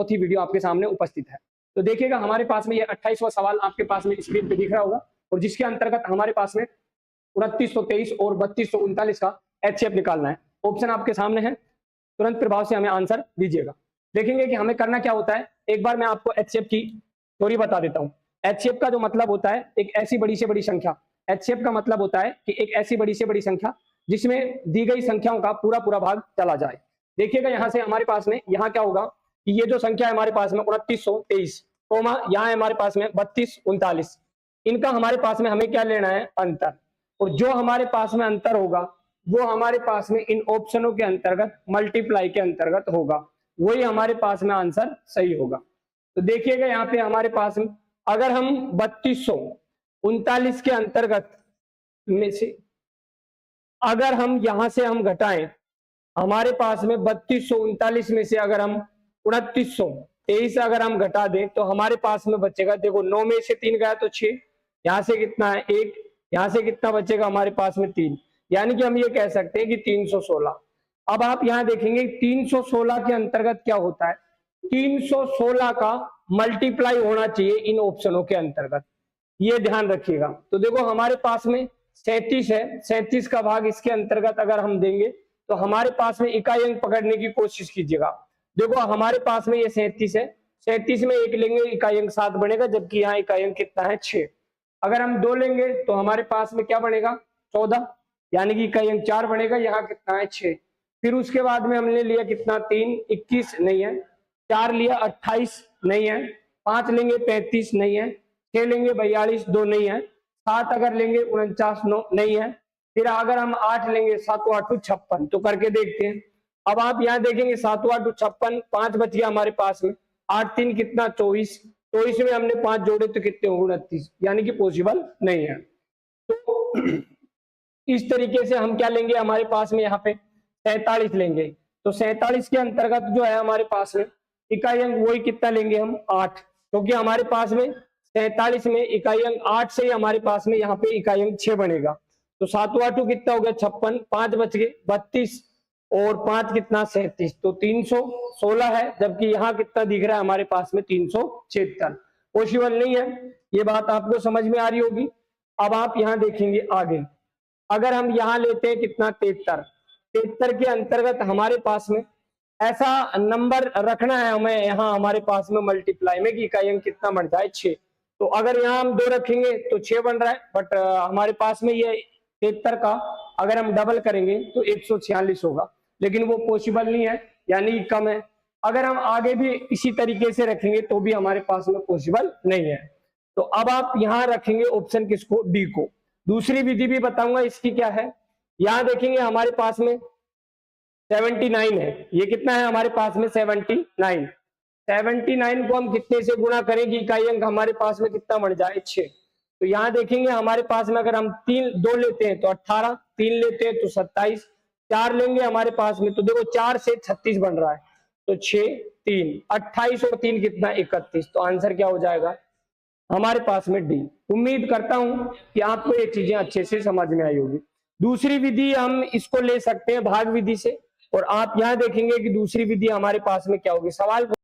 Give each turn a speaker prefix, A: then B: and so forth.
A: चौथी वीडियो आपके सामने उपस्थित है। तो देखिएगा हमारे पास में ये 28वां सवाल आपके पास में स्क्रीन पे दिख रहा होगा, और जिसके अंतर्गत हमारे पास में 2923 और 3239 का HCF निकालना है। ऑप्शन आपके सामने है, तुरंत प्रभाव से हमें आंसर दीजिएगा। देखेंगे कि हमें करना क्या होता है। एक बार मैं आपको HCF की थ्योरी बता देता हूँ। HCF का जो मतलब होता है एक ऐसी बड़ी से बड़ी संख्या, HCF का मतलब होता है कि एक ऐसी बड़ी से बड़ी संख्या जिसमें दी गई संख्याओं का पूरा पूरा भाग चला जाए। देखिएगा यहाँ से हमारे पास में यहाँ क्या होगा कि ये जो संख्या है हमारे पास में 2923, यहाँ है हमारे पास में 3239, इनका हमारे पास में हमें क्या लेना है, अंतर। और जो हमारे पास में अंतर होगा वो हमारे पास में इन ऑप्शनों के अंतर्गत मल्टीप्लाई के अंतर्गत होगा, वही हमारे पास में आंसर सही होगा। तो देखिएगा यहाँ पे हमारे पास में अगर हम 3239 के अंतर्गत में से अगर हम यहां से हम घटाएं, हमारे पास में 3239 में से अगर हम 2923 अगर हम घटा दें तो हमारे पास में बचेगा, देखो 9 में से 3 गया तो 6, यहां से कितना है 1, यहां से कितना बचेगा हमारे पास में 3, यानी कि हम ये कह सकते हैं कि 316। अब आप यहां देखेंगे 316 के अंतर्गत क्या होता है, 316 का मल्टीप्लाई होना चाहिए इन ऑप्शनों के अंतर्गत, ये ध्यान रखिएगा। तो देखो हमारे पास में 37 है, 37 का भाग इसके अंतर्गत अगर हम देंगे तो हमारे पास में इकाई अंक पकड़ने की कोशिश कीजिएगा। देखो हमारे पास में ये 37 है, 37 में 1 लेंगे इकाई अंक 7 बनेगा, जबकि यहाँ इकाई अंक कितना है 6। अगर हम 2 लेंगे तो हमारे पास में क्या बनेगा 14, यानी कि इकाई अंक 4 बनेगा, यहाँ कितना है 6। फिर उसके बाद में हमने लिया कितना 3, 21 नहीं है, 4 लिया 28 नहीं है, 5 लेंगे 35 नहीं है, 6 लेंगे 42 2 नहीं है, 7 अगर लेंगे 49 नहीं है, फिर अगर हम 8 लेंगे 7 8 56, तो करके देखते हैं। अब आप यहाँ देखेंगे 7 8 56, 5 बच गया हमारे पास में, 8 3 कितना 24, 24 में हमने 5 जोड़े तो कितने हो 29, यानी कि पॉसिबल नहीं है। तो इस तरीके से हम क्या लेंगे, हमारे पास में यहाँ पे 47 लेंगे, तो 47 के अंतर्गत जो है हमारे पास में इकाई अंक वही कितना लेंगे हम 8, क्योंकि हमारे पास में 47 में इकाई अंक 8 से ही हमारे पास में यहाँ पे इकाई अंक 6 बनेगा। तो 7 8 कितना हो गया 56, 5 बच गए 32 और 5 कितना 37, तो 316 है, जबकि यहाँ कितना दिख रहा है हमारे पास में 376, पॉसिबल नहीं है। ये बात आपको समझ में आ रही होगी। अब आप यहाँ देखेंगे आगे, अगर हम यहाँ लेते हैं कितना 73 के अंतर्गत हमारे पास में ऐसा नंबर रखना है हमें यहाँ हमारे पास में मल्टीप्लाई में कि इकाई अंक कितना बन जाए 6। तो अगर यहाँ हम 2 रखेंगे तो 6 बन रहा है, बट हमारे पास में ये 73 का अगर हम डबल करेंगे तो 146 होगा, लेकिन वो पॉसिबल नहीं है, यानी कम है। अगर हम आगे भी इसी तरीके से रखेंगे तो भी हमारे पास में पॉसिबल नहीं है। तो अब आप यहाँ रखेंगे ऑप्शन किसको, डी को। दूसरी विधि भी बताऊंगा इसकी क्या है। यहाँ देखेंगे हमारे पास में 79 है, ये कितना है हमारे पास में 79, 79 को हम कितने से गुणा करेंगे इकाई अंक हमारे पास में कितना बन जाए 6। तो यहाँ देखेंगे हमारे पास में अगर हम 2 लेते हैं तो 18, 3 लेते हैं तो 27, 4 लेंगे हमारे पास में तो देखो 4 से 36 बन रहा है, तो 6 3 28 और 3 कितना 31, तो आंसर क्या हो जाएगा हमारे पास में डी। उम्मीद करता हूं कि आपको ये चीजें अच्छे से समझ में आई होगी। दूसरी विधि हम इसको ले सकते हैं भाग विधि से, और आप यहाँ देखेंगे कि दूसरी विधि हमारे पास में क्या होगी, सवाल